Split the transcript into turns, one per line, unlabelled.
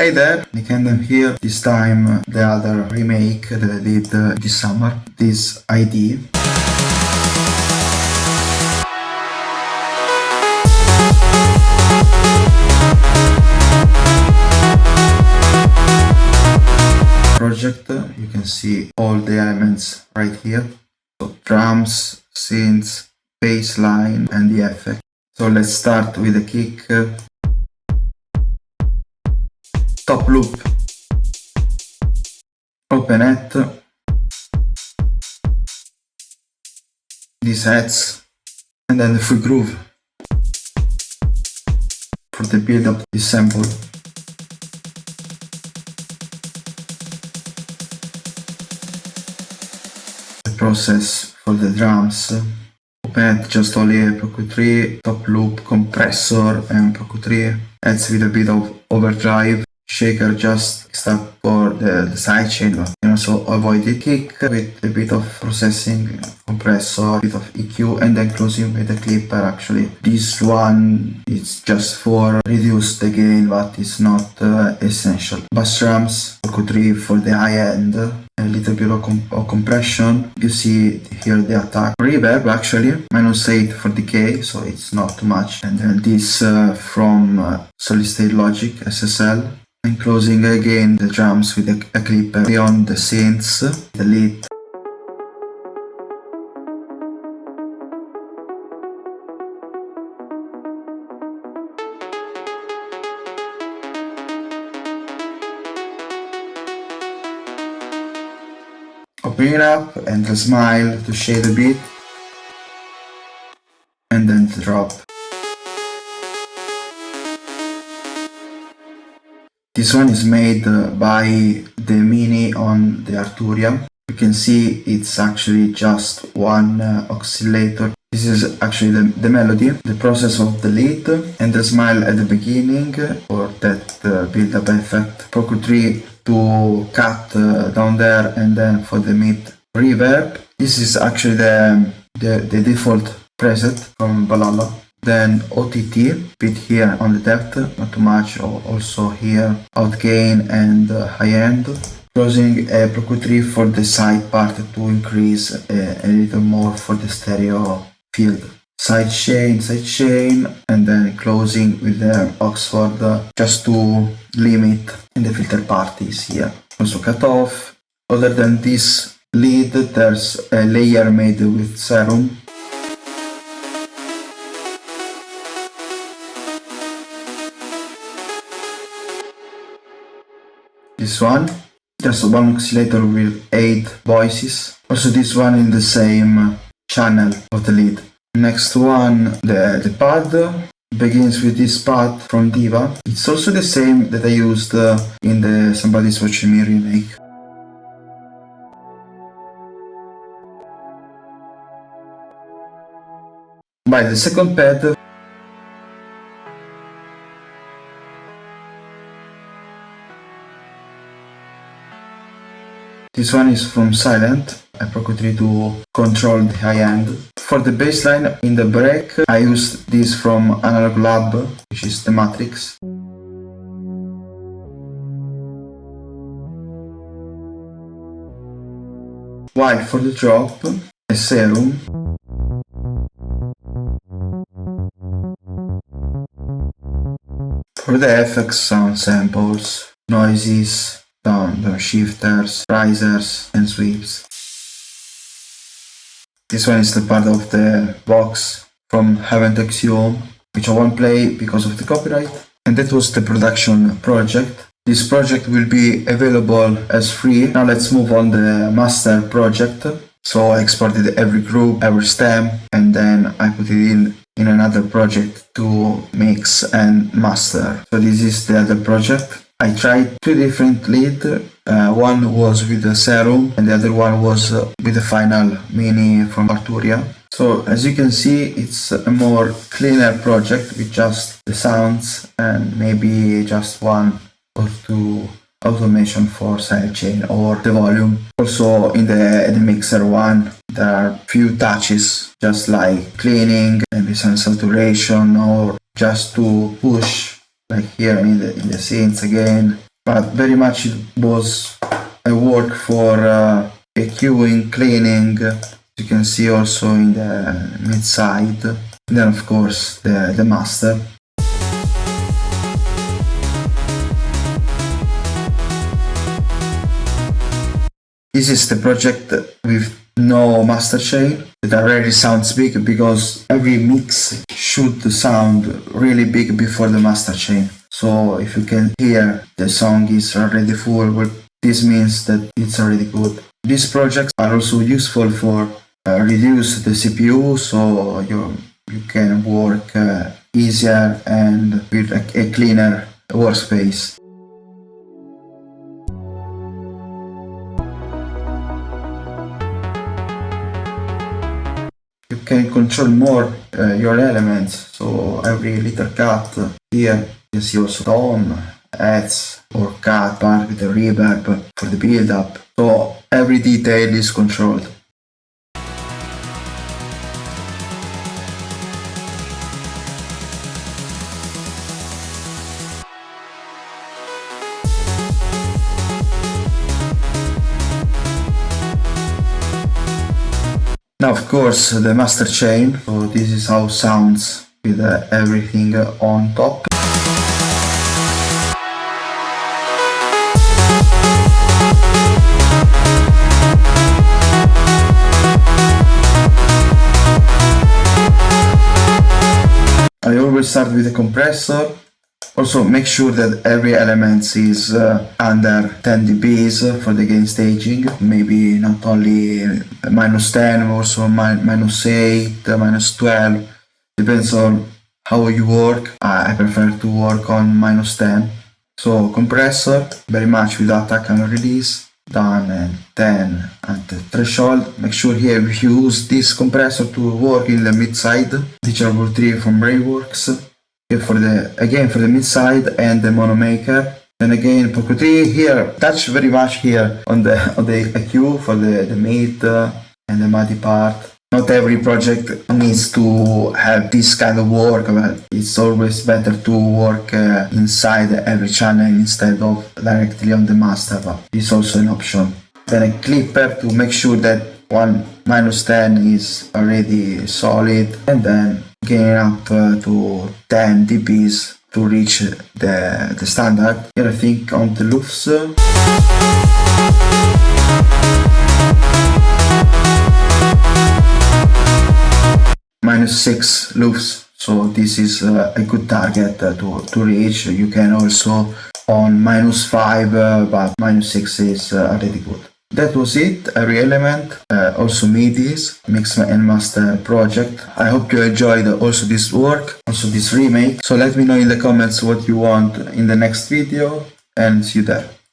Hey there, Nick Endhem here. This time the other remake that I did this summer, this ID. Project, you can see all the elements right here. So drums, synths, bassline and the effect. So let's start with the kick. Top loop, open hat, these hats, and then the free groove for the build up this sample. The process for the drums, open hat just only Focusrite, top loop, compressor and Focusrite, adds with a bit of overdrive. Shaker just Kickstart for the sidechain, but you can also avoid the kick with a bit of processing, compressor, a bit of EQ, and then closing with the clipper. Actually, this one is just for reduce the gain, but it's not essential. Bass drums, Focusrite for the high end, a little bit of compression. You see here the attack. Reverb actually -8 for decay, so it's not too much. And then this from Solid State Logic SSL. And closing again the drums with a clipper beyond the synths, the lead. Open it up and the smile to shade a bit. And then the drop. This one is made by the Mini on the Arturia. You can see it's actually just one oscillator. This is actually the melody, the process of the lead, and the smile at the beginning for that build-up effect. Focusrite to cut down there, and then for the mid reverb. This is actually the default preset from Valhalla. Then OTT, bit here on the depth, not too much, also here out gain and high end. Closing a Focusrite for the side part to increase a little more for the stereo field. Sidechain, and then closing with the Oxford just to limit in the filter parties here. Also cut off. Other than this lead, there's a layer made with Serum. This one, just one oscillator with 8 voices. Also this one in the same channel of the lead. Next one, the pad begins with this pad from Diva. It's also the same that I used in the Somebody's Watching Me remake. By the second pad, this one is from Silent. I Focusrite to control the high end. For the bassline in the break, I used this from Analog Lab, which is the Matrix. While for the drop, a Serum. For the effects, sound samples, noises, sound shifters, risers and sweeps. This one is the part of the box from Heaven Takes You Home, which I won't play because of the copyright. And that was the production project. This project will be available as free. Now let's move on the master project. So I exported every group, every stem, and then I put it in another project to mix and master. So this is the other project. I tried 2 different leads. One was with the Serum and the other one was with the final Mini from Arturia. So as you can see, it's a more cleaner project with just the sounds and maybe just 1 or 2 automation for sidechain or the volume. Also in the mixer one, there are few touches, just like cleaning, maybe some saturation, or just to push, like here in the synths again, but very much it was a work for EQing, cleaning. You can see also in the mid side. And then of course the master. This is the project with no Masterchain. It already sounds big because every mix should sound really big before the Masterchain. So if you can hear the song is already full, well, this means that it's already good. These projects are also useful for reduce the CPU, so you can work easier and with a cleaner workspace. You can control more your elements, so every little cut here you can see also tone, adds or cut part with the reverb for the build up, so every detail is controlled. Now of course the Masterchain, so this is how it sounds with everything on top. I always start with the compressor. Also make sure that every element is under 10 dBs for the gain staging, maybe not only -10, also -8, -12, depends on how you work. I prefer to work on -10. So compressor, very much with attack and release, done, and 10 at the threshold. Make sure here you use this compressor to work in the mid side, Digital 3 from Brainworx. For the mid side and the mono maker. Then again Poco 3 here, touch very much here on the EQ for the mid and the muddy part. Not every project needs to have this kind of work, but it's always better to work inside every channel instead of directly on the master, but it's also an option. Then a clipper to make sure that one -10 is already solid, and then gain up to 10 dBs to reach the standard. Here I think on the loops. -6 loops, so this is a good target to reach. You can also on -5, but -6 is already good. That was it, every element, also MIDIs, mix and master project. I hope you enjoyed also this work, also this remake. So let me know in the comments what you want in the next video, and see you there.